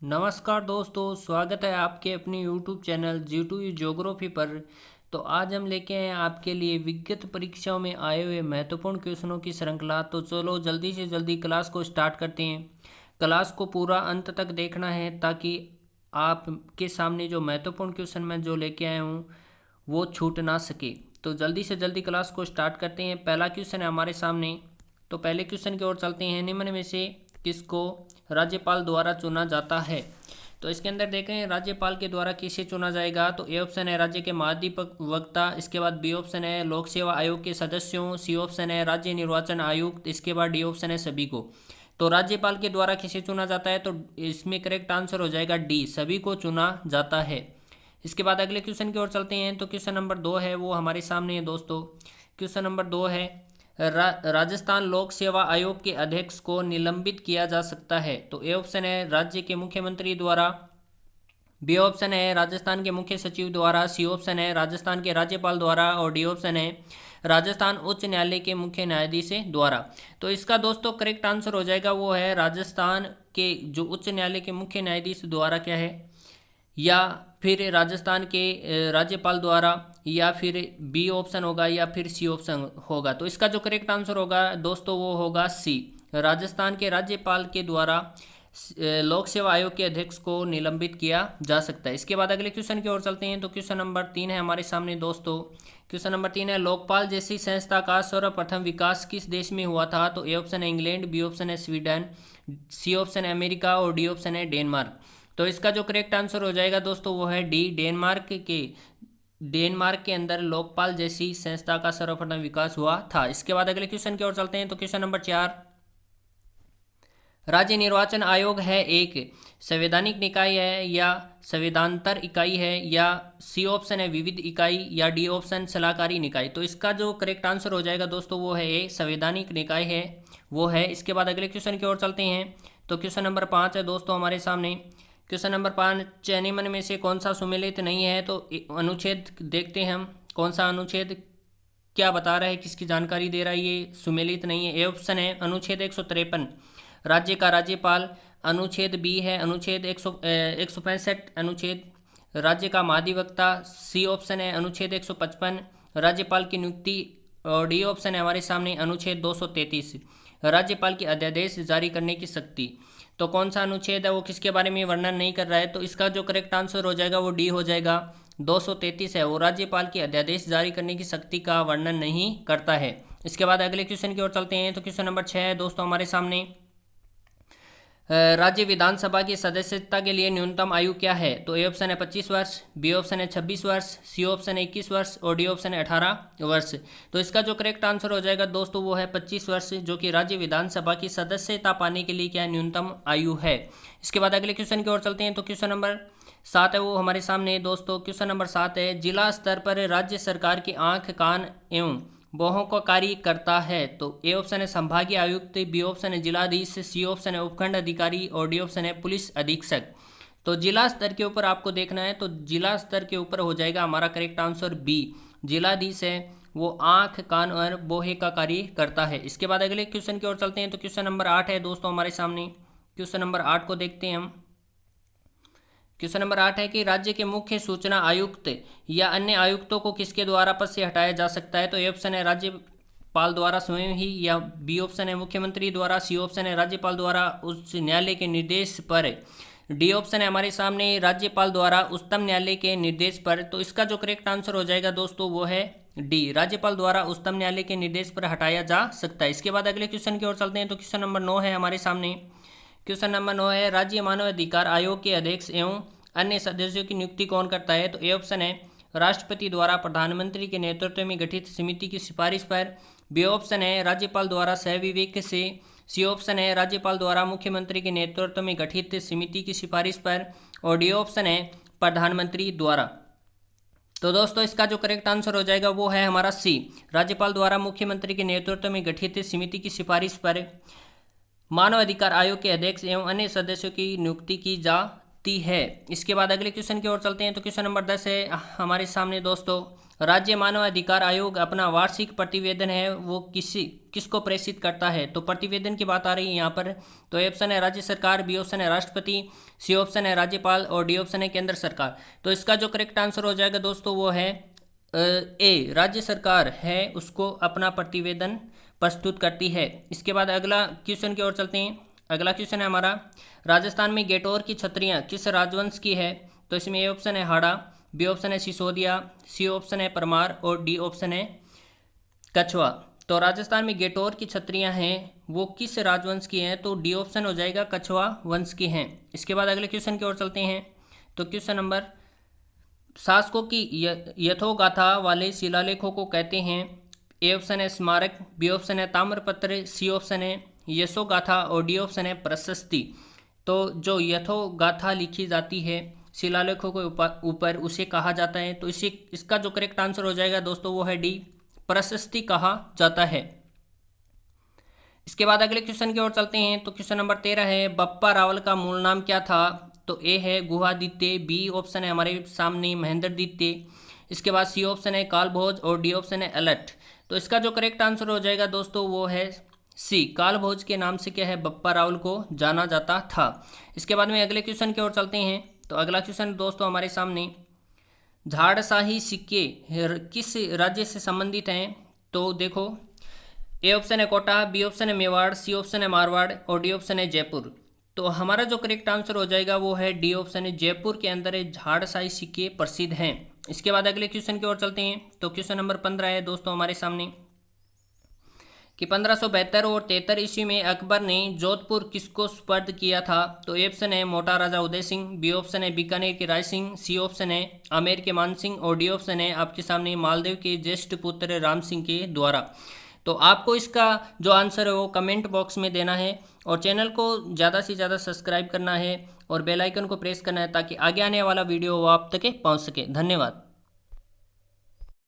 नमस्कार दोस्तों, स्वागत है आपके अपने YouTube चैनल G2U ज्योग्राफी पर। तो आज हम लेके आए हैं आपके लिए विगत परीक्षाओं में आए हुए महत्वपूर्ण क्वेश्चनों की श्रृंखला। तो चलो जल्दी से जल्दी क्लास को स्टार्ट करते हैं। क्लास को पूरा अंत तक देखना है ताकि आपके सामने जो महत्वपूर्ण क्वेश्चन मैं जो लेके आया हूँ वो छूट ना सके। तो जल्दी से जल्दी क्लास को स्टार्ट करते हैं। पहला क्वेश्चन है हमारे सामने। तो पहले क्वेश्चन की ओर चलते हैं। निम्न में से किसको राज्यपाल द्वारा चुना जाता है? तो इसके अंदर देखें राज्यपाल के द्वारा किसे चुना जाएगा। तो ए ऑप्शन है राज्य के महाधिवक्ता, इसके बाद बी ऑप्शन है लोक सेवा आयोग के सदस्यों, सी ऑप्शन है राज्य निर्वाचन आयुक्त, इसके बाद डी ऑप्शन है सभी को। तो राज्यपाल के द्वारा किसे चुना जाता है? तो इसमें करेक्ट आंसर हो जाएगा डी, सभी को चुना जाता है। इसके बाद अगले क्वेश्चन की ओर चलते हैं। तो क्वेश्चन नंबर 2 है वो हमारे सामने है दोस्तों। क्वेश्चन नंबर 2 है राजस्थान लोक सेवा आयोग के अध्यक्ष को निलंबित किया जा सकता है। तो ए ऑप्शन है राज्य के मुख्यमंत्री द्वारा, बी ऑप्शन है राजस्थान के मुख्य सचिव द्वारा, सी ऑप्शन है राजस्थान के राज्यपाल द्वारा और डी ऑप्शन है राजस्थान उच्च न्यायालय के मुख्य न्यायाधीश द्वारा। तो इसका दोस्तों करेक्ट आंसर हो जाएगा वो है राजस्थान के जो उच्च न्यायालय के मुख्य न्यायाधीश द्वारा क्या है, या फिर राजस्थान के राज्यपाल द्वारा, या फिर बी ऑप्शन होगा या फिर सी ऑप्शन होगा। तो इसका जो करेक्ट आंसर होगा दोस्तों वो होगा सी, राजस्थान के राज्यपाल के द्वारा लोक सेवा आयोग के अध्यक्ष को निलंबित किया जा सकता है। इसके बाद अगले क्वेश्चन की ओर चलते हैं। तो क्वेश्चन नंबर 3 है हमारे सामने दोस्तों। क्वेश्चन नंबर 3 है लोकपाल जैसी संस्था का सर्वप्रथम विकास किस देश में हुआ था? तो ए ऑप्शन है इंग्लैंड, बी ऑप्शन है स्वीडन, सी ऑप्शन है अमेरिका और डी ऑप्शन है डेनमार्क। तो इसका जो करेक्ट आंसर हो जाएगा दोस्तों वो है डी, डेनमार्क के अंदर लोकपाल जैसी संस्था का सर्वप्रथम विकास हुआ था। इसके बाद अगले क्वेश्चन की ओर चलते हैं। तो क्वेश्चन नंबर 4, राज्य निर्वाचन आयोग है एक संवैधानिक निकाय है या संविधानांतर इकाई है, या सी ऑप्शन है विविध इकाई, या डी ऑप्शन सलाहकारी निकाय। तो इसका जो करेक्ट आंसर हो जाएगा दोस्तों वो है ए, संवैधानिक निकाय है वो है। इसके बाद अगले क्वेश्चन की ओर चलते हैं। तो क्वेश्चन नंबर 5 है दोस्तों हमारे सामने। क्वेश्चन नंबर 5, निम्न में से कौन सा सुमेलित नहीं है? तो अनुच्छेद देखते हैं हम कौन सा अनुच्छेद क्या बता रहा है, किसकी जानकारी दे रहा है ये सुमेलित नहीं है। ए ऑप्शन है अनुच्छेद 153 राज्य का राज्यपाल, अनुच्छेद बी है अनुच्छेद 165 अनुच्छेद राज्य का महाधिवक्ता, सी ऑप्शन है अनुच्छेद 155 राज्यपाल की नियुक्ति, और डी ऑप्शन है हमारे सामने अनुच्छेद 233 राज्यपाल की अध्यादेश जारी करने की शक्ति। तो कौन सा अनुच्छेद है वो किसके बारे में वर्णन नहीं कर रहा है? तो इसका जो करेक्ट आंसर हो जाएगा वो डी हो जाएगा, 233 है वो राज्यपाल की अध्यादेश जारी करने की शक्ति का वर्णन नहीं करता है। इसके बाद अगले क्वेश्चन की ओर चलते हैं। तो क्वेश्चन नंबर 6 है दोस्तों हमारे सामने। राज्य विधानसभा की सदस्यता के लिए न्यूनतम आयु क्या है? तो ए ऑप्शन है 25 वर्ष, बी ऑप्शन है 26 वर्ष, सी ऑप्शन है 21 वर्ष और डी ऑप्शन है 18 वर्ष। तो इसका जो करेक्ट आंसर हो जाएगा दोस्तों वो है 25 वर्ष, जो कि राज्य विधानसभा की सदस्यता पाने के लिए क्या न्यूनतम आयु है। इसके बाद अगले क्वेश्चन की ओर चलते हैं। तो क्वेश्चन नंबर 7 है वो हमारे सामने दोस्तों। क्वेश्चन नंबर 7 है जिला स्तर पर राज्य सरकार की आंख कान एवं बहुओं का कार्य करता है। तो ए ऑप्शन है संभागीय आयुक्त, बी ऑप्शन है जिलाधीश, सी ऑप्शन है उपखंड अधिकारी और डी ऑप्शन है पुलिस अधीक्षक। तो जिला स्तर के ऊपर आपको देखना है, तो जिला स्तर के ऊपर हो जाएगा हमारा करेक्ट आंसर बी, जिलाधीश है वो आंख कान और बोहे का कार्य करता है। इसके बाद अगले क्वेश्चन की ओर चलते हैं। तो क्वेश्चन नंबर 8 है दोस्तों हमारे सामने। क्वेश्चन नंबर 8 को देखते हैं हम। क्वेश्चन नंबर 8 है कि राज्य के मुख्य सूचना आयुक्त या अन्य आयुक्तों को किसके द्वारा पद से हटाया जा सकता है? तो ए ऑप्शन है राज्यपाल द्वारा स्वयं ही, या बी ऑप्शन है मुख्यमंत्री द्वारा, सी ऑप्शन है राज्यपाल द्वारा उच्च न्यायालय के निर्देश पर, डी ऑप्शन है हमारे सामने राज्यपाल द्वारा उच्चतम न्यायालय के निर्देश पर। तो इसका जो करेक्ट आंसर हो जाएगा दोस्तों वो है डी, राज्यपाल द्वारा उच्चतम न्यायालय के निर्देश पर हटाया जा सकता है। इसके बाद अगले क्वेश्चन की ओर चलते हैं। तो क्वेश्चन नंबर 9 है हमारे सामने। क्वेश्चन नंबर 9 है राज्य मानव अधिकार आयोग के अध्यक्ष एवं अन्य सदस्यों की नियुक्ति कौन करता है? तो ए ऑप्शन है राष्ट्रपति द्वारा प्रधानमंत्री के नेतृत्व में गठित समिति की सिफारिश पर, बी ऑप्शन है राज्यपाल द्वारा सहविवेक से, सी ऑप्शन है राज्यपाल द्वारा मुख्यमंत्री के नेतृत्व में गठित समिति की सिफारिश पर, और डी ऑप्शन है प्रधानमंत्री द्वारा। तो दोस्तों इसका जो करेक्ट आंसर हो जाएगा वो है हमारा सी, राज्यपाल द्वारा मुख्यमंत्री के नेतृत्व में गठित समिति की सिफारिश पर मानव अधिकार आयोग के अध्यक्ष एवं अन्य सदस्यों की नियुक्ति की जा ती है। इसके बाद अगले क्वेश्चन की ओर चलते हैं। तो क्वेश्चन नंबर 10 है हमारे सामने दोस्तों, राज्य मानव अधिकार आयोग अपना वार्षिक प्रतिवेदन है वो किसको प्रेषित करता है। तो प्रतिवेदन की बात आ रही है यहाँ पर। तो ए ऑप्शन है राज्य सरकार, बी ऑप्शन है राष्ट्रपति, सी ऑप्शन है राज्यपाल और डी ऑप्शन है केंद्र सरकार। तो इसका जो करेक्ट आंसर हो जाएगा दोस्तों वो है ए, राज्य सरकार है उसको अपना प्रतिवेदन प्रस्तुत करती है। इसके बाद अगला क्वेश्चन की ओर चलते हैं। अगला क्वेश्चन है हमारा, राजस्थान में गेटोर की छतरियाँ किस राजवंश की है। तो इसमें ए ऑप्शन है हाड़ा, बी ऑप्शन है सिसोदिया, सी ऑप्शन है परमार और डी ऑप्शन है कछवा। तो राजस्थान में गेटोर की छतरियाँ हैं वो किस राजवंश की हैं। तो डी ऑप्शन हो जाएगा कछवा वंश की हैं। इसके बाद अगले क्वेश्चन की ओर चलते हैं। तो क्वेश्चन नंबर, शासकों की यथोगाथा वाले शिलालेखों को कहते हैं। ए ऑप्शन है स्मारक, बी ऑप्शन है ताम्रपत्र, सी ऑप्शन है यशोगाथा और डी ऑप्शन है प्रशस्ति। तो जो यथोगाथा लिखी जाती है शिलालेखों के ऊपर उसे कहा जाता है। तो इसका जो करेक्ट आंसर हो जाएगा दोस्तों वो है डी, प्रशस्ति कहा जाता है। इसके बाद अगले क्वेश्चन की ओर चलते हैं। तो क्वेश्चन नंबर 13 है, बप्पा रावल का मूल नाम क्या था। तो ए है गुहादित्य, बी ऑप्शन है हमारे सामने महेंद्रदित्य, इसके बाद सी ऑप्शन है कालभोज और डी ऑप्शन है अलट। तो इसका जो करेक्ट आंसर हो जाएगा दोस्तों वो है सी, कालभोज के नाम से क्या है बप्पा रावल को जाना जाता था। इसके बाद में अगले क्वेश्चन की ओर चलते हैं। तो अगला क्वेश्चन दोस्तों हमारे सामने, झाड़शाही सिक्के किस राज्य से संबंधित हैं। तो देखो, ए ऑप्शन है कोटा, बी ऑप्शन है मेवाड़, सी ऑप्शन है मारवाड़ और डी ऑप्शन है जयपुर। तो हमारा जो करेक्ट आंसर हो जाएगा वो है डी ऑप्शन है, जयपुर के अंदर झाड़शाही सिक्के प्रसिद्ध हैं। इसके बाद अगले क्वेश्चन की ओर चलते हैं। तो क्वेश्चन नंबर 15 है दोस्तों हमारे सामने कि 1572 और 73 ईस्वी में अकबर ने जोधपुर किसको सुपर्द किया था। तो ए ऑप्शन है मोटा राजा उदय सिंह, बी ऑप्शन है बीकानेर के राय सिंह, सी ऑप्शन है आमेर के मान सिंह और डी ऑप्शन है आपके सामने मालदेव के ज्येष्ठ पुत्र राम सिंह के द्वारा। तो आपको इसका जो आंसर है वो कमेंट बॉक्स में देना है और चैनल को ज़्यादा से ज़्यादा सब्सक्राइब करना है और बेल आइकन को प्रेस करना है ताकि आगे आने वाला वीडियो वो आप तक पहुँच सके। धन्यवाद।